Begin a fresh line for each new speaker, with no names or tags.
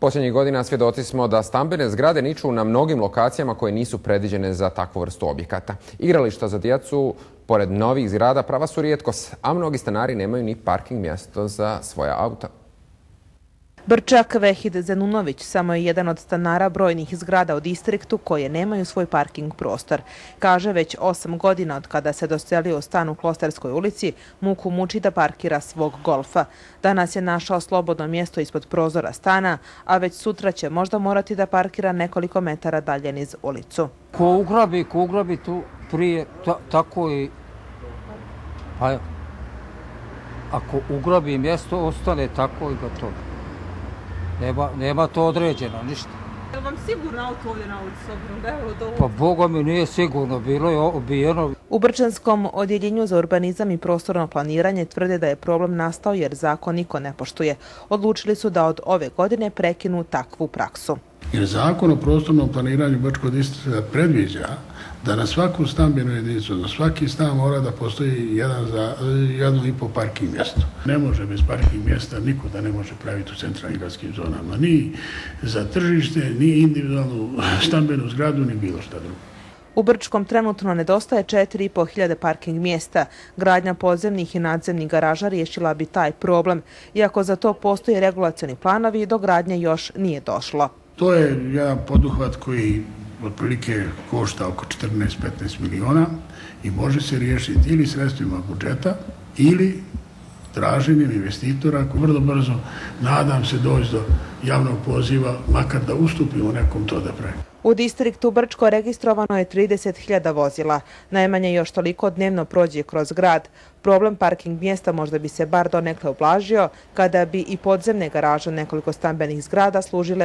Posljednjih godina svjedoci smo da stambene zgrade niču na mnogim lokacijama koje nisu predviđene za takvu vrstu objekata. Igrališta za djecu pored novih zgrada prava su rijetkost, a mnogi stanari nemaju ni parking mjesto za svoja auta.
Brčak Vehid Zenunović samo je jedan od stanara brojnih zgrada u distriktu koje nemaju svoj parking prostor. Kaže, već 8 godina od kada se doselio u stan u Klosterskoj ulici, muku muči da parkira svog golfa. Danas je našao slobodno mjesto ispod prozora stana, a već sutra će možda morati da parkira nekoliko metara dalje niz ulicu.
Ko ugrabi tu prije, tako i... Pa ako ugrabi mjesto, ostane tako i gotovo. Nema to određeno, ništa.
Je li vam sigurno auto ovdje na ulici, s obzirom da je ovo dovoljno?
Pa Boga mi nije sigurno, bilo je obijeno.
U Brčanskom odjeljenju za urbanizam i prostorno planiranje tvrde da je problem nastao jer zakon niko ne poštuje. Odlučili su da od ove godine prekinu takvu praksu.
Jer zakon o prostornom planiranju Brčkog distrikta predviđa da na svaku stambenu jedinicu, na svaki stan mora da postoji 1,5 parking mjesto. Ne može bez parking mjesta niko da ne može praviti u centralnim gradskim zonama. Ni za tržište, ni individualnu stambenu zgradu, ni bilo šta drugo.
U Brčkom trenutno nedostaje 4.500 parking mjesta. Gradnja podzemnih i nadzemnih garaža riješila bi taj problem, iako za to postoje regulacioni planovi, do gradnje još nije došlo.
To je jedan poduhvat koji otprilike košta oko 14-15 miliona i može se riješiti ili sredstvima budžeta ili traženjem investitora koji vrlo brzo, nadam se, doći do javnog poziva, makar da ustupimo nekom to da pravi.
U distriktu Brčko registrovano je 30.000 vozila. Najmanje još toliko dnevno prođe kroz grad. Problem parking mjesta možda bi se bar donekle ublažio kada bi i podzemne garaže nekoliko stambenih zgrada služile